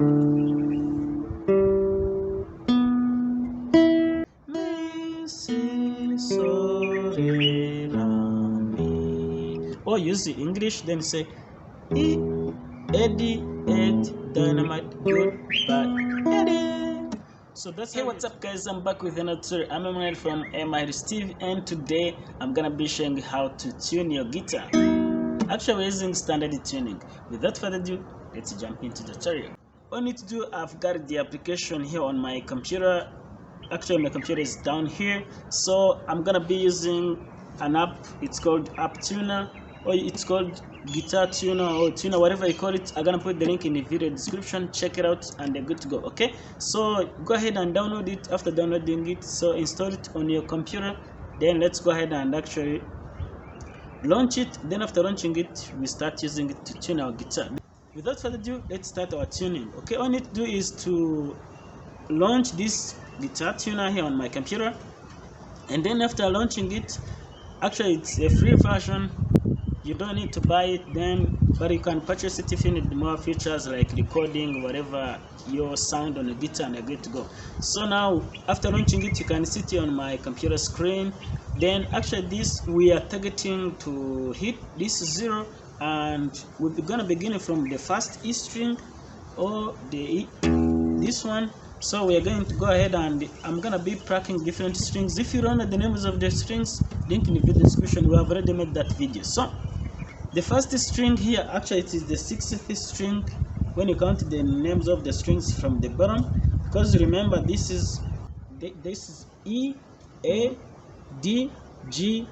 Mi, si, so, re, la, mi. Or use the English, then say E, Eddie, Ed, Dynamite, Goodbye, Eddie. So that's hey, what's up, guys? I'm back with another tutorial. I'm Emmanuel from MI Steve, and today I'm gonna be showing you how to tune your guitar. Actually, we're using standard tuning. Without further ado, let's jump into the tutorial. All you need to do, I've got the application here on my computer. Actually, my computer is down here, so I'm gonna be using an app. It's called App Tuner, or it's called Guitar Tuner, or Tuner, whatever you call it. I'm gonna put the link in the video description. Check it out, and they're good to go. Okay, so go ahead and download it. After downloading it, so install it on your computer. Then let's go ahead and actually launch it. Then after launching it, we start using it to tune our guitar. Without further ado, let's start our tuning. Okay, all you need to do is to launch this guitar tuner here on my computer, and then after launching it, actually it's a free version, you don't need to buy it then, but you can purchase it if you need more features like recording whatever your sound on the guitar, and you're good to go. So now after launching it, you can see it on my computer screen. Then actually this, we are targeting to hit this 0, and we're gonna begin from the first E string, or the E, this one. So we are going to go ahead, and I'm gonna be tracking different strings. If you don't know the names of the strings, link in the video description. We have already made that video. So the first string here, actually it is the 6th string when you count the names of the strings from the bottom, because remember this is E, A, D, G,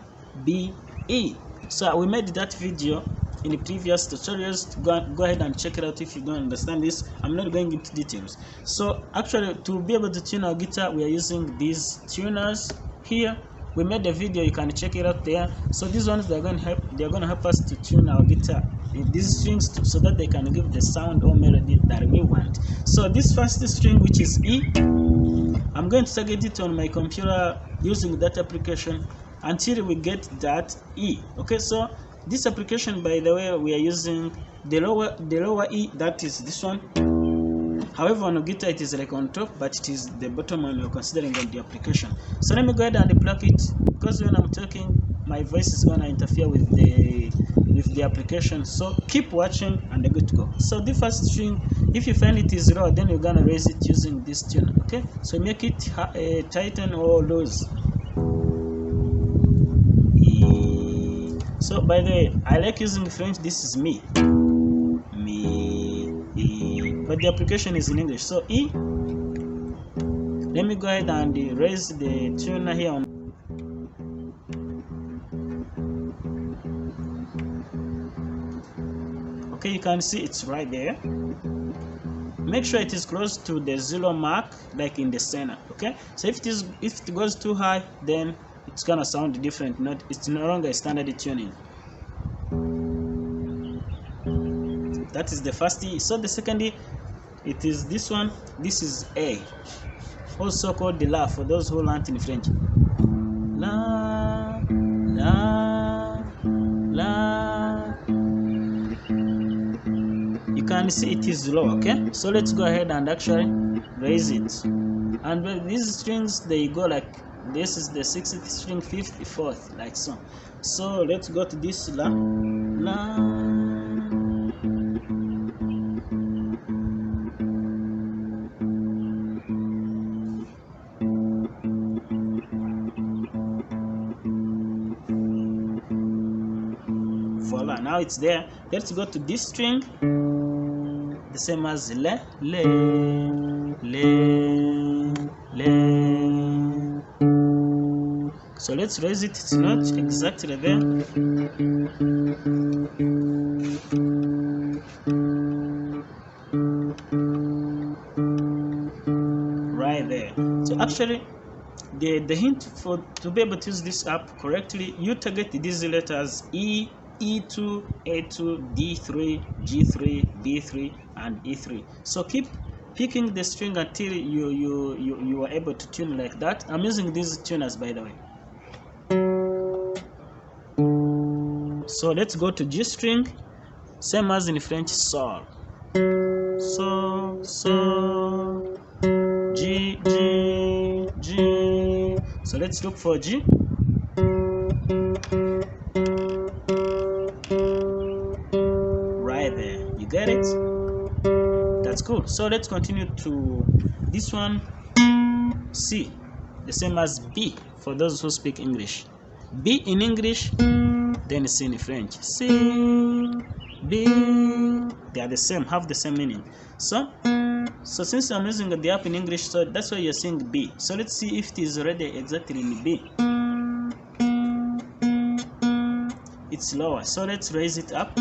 B, E. So we made that video in the previous tutorials. Go ahead and check it out if you don't understand this. I'm not going into details. So actually, to be able to tune our guitar, we are using these tuners here. We made a video, you can check it out there. So these ones, they're going to help us to tune our guitar, these strings, so that they can give the sound or melody that we want. So this first string, which is E, I'm going to target it on my computer using that application until we get that E. Okay, so this application, by the way, we are using the lower E, that is this one. However, on a guitar it is like on top, but it is the bottom one you're considering on the application. So let me go ahead and plug it, because when I'm talking, my voice is gonna interfere with the application. So keep watching, and they're good to go. So the first string, if you find it is raw, then you're gonna raise it using this tuner. Okay, so make it tighten or loose. So by the way, I like using French. This is me, E, but the application is in English. So E. Let me go ahead and raise the tuner here on. Okay, you can see it's right there. Make sure it is close to the 0 mark, like in the center. Okay, so if it goes too high, then it's gonna sound different. It's no longer a standard tuning. That is the first E. So the second E, it is this one. This is A, also called the La for those who learned in French. La, la, la. You can see it is low. Okay, so let's go ahead and actually raise it. And with these strings, they go like this is the 6th string, 5th, 4th, like so. So let's go to this La, La. Voila, now it's there. Let's go to this string, the same as Le, Le, Le, Le. So let's raise it. It's not exactly there. Right there. So actually, the hint to be able to use this app correctly, you target these letters E, E2, A2, D3, G3, B3, and E3. So keep picking the string until you are able to tune like that. I'm using these tuners, by the way. So let's go to G string, same as in French, Sol. so, G, G, G. So let's look for G. Right there, you get it? That's cool. So let's continue to this one, C, the same as B for those who speak English. B in English, then C in French. C, B, they are the same, have the same meaning. So since I'm using the app in English, so that's why you're seeing B. So let's see if it is already exactly in B. It's lower, so let's raise it up.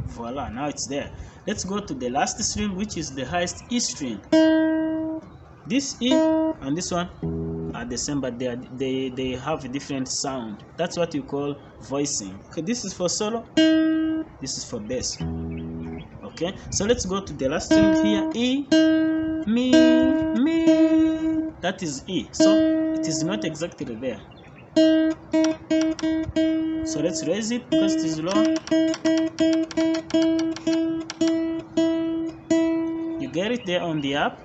Voila, now it's there. Let's go to the last string, which is the highest E string. This E and this one are the same, but they have a different sound. That's what you call voicing. Okay, this is for solo, this is for bass. Okay, so let's go to the last string here. E, mi, mi. That is E. So it is not exactly there. So let's raise it because it is low. You get it there on the app,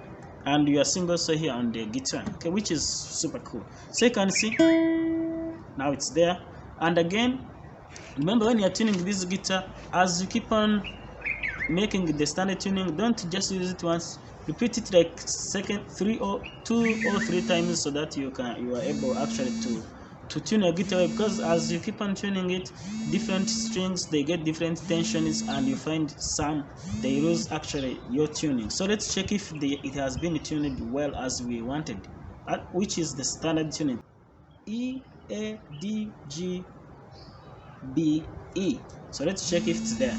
and you are seeing also here on the guitar, okay, which is super cool. So you can see now it's there. And again, remember when you are tuning this guitar, as you keep on making the standard tuning, don't just use it once. Repeat it like two or three times, so that you are able actually to tune your guitar, because as you keep on tuning it, different strings, they get different tensions, and you find some they lose actually your tuning. So let's check if it has been tuned well as we wanted, which is the standard tuning: E, A, D, G, B, E. So let's check if it's there.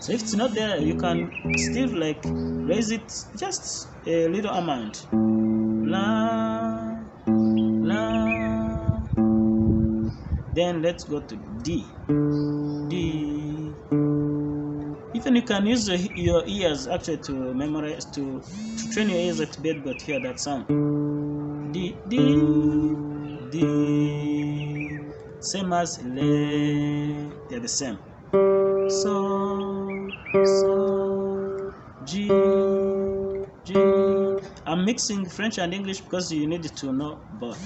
So if it's not there, you can still like raise it just a little amount. La, la. Then let's go to D. D. Even you can use your ears actually to memorize, to train your ears to be able to hear that sound. D, D, D. Same as Le. They're the same. So, G, G. I'm mixing French and English because you need to know both.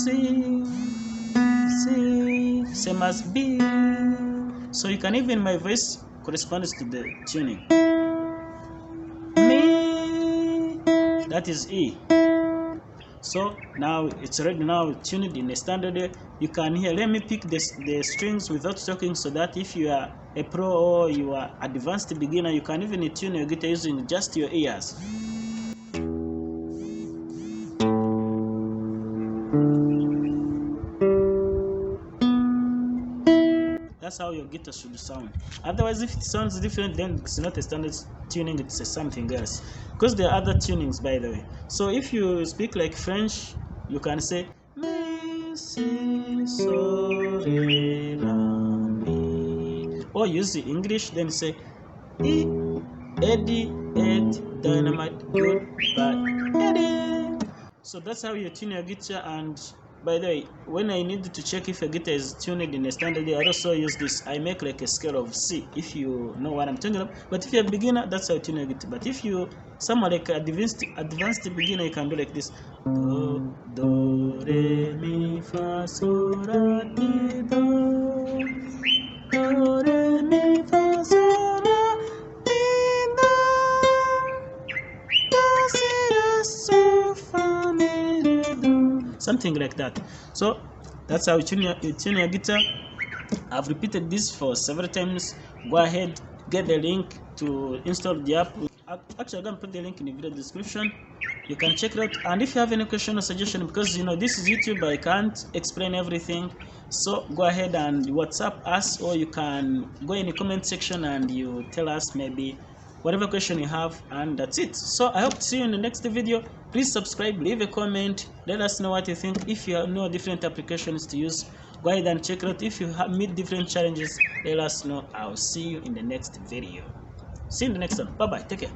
C, C, same as B. So you can even, my voice corresponds to the tuning. Mi, that is E. So now it's already now tuned in a standard way. You can hear. Let me pick the strings without talking, so that if you are a pro or you are advanced beginner, you can even tune your guitar using just your ears. That's how your guitar should sound. Otherwise, if it sounds different, then it's not a standard tuning, it's something else. Because there are other tunings, by the way. So if you speak like French, you can say mi, si, so, re, la, mi. Or use the English, then say E, Eddie, Ed, dynamite, goodbye, Eddie. So that's how you tune your guitar. And by the way, when I need to check if a guitar is tuned in a standard way, I also use this. I make like a scale of C, if you know what I'm talking about. But if you're a beginner, that's how you tune your guitar. But if you someone like advanced beginner, you can do like this: do, do, re, mi, fa, sol, la, ti, do, do, re, mi, fa, sol, la, ti, do, do, si, la, sol, fa, mi, re, do. Something like that. So that's how you tune your guitar. I've repeated this for several times. Go ahead, get the link to install the app. Actually, I'm gonna put the link in the video description. You can check it out. And if you have any question or suggestion, because you know this is YouTube, I can't explain everything, so go ahead and WhatsApp us, or you can go in the comment section and you tell us maybe whatever question you have, and that's it. So I hope to see you in the next video. Please subscribe, leave a comment, let us know what you think. If you know different applications to use, go ahead and check it out. If you meet different challenges, let us know. I'll see you in the next video. See you in the next one. Bye bye, take care.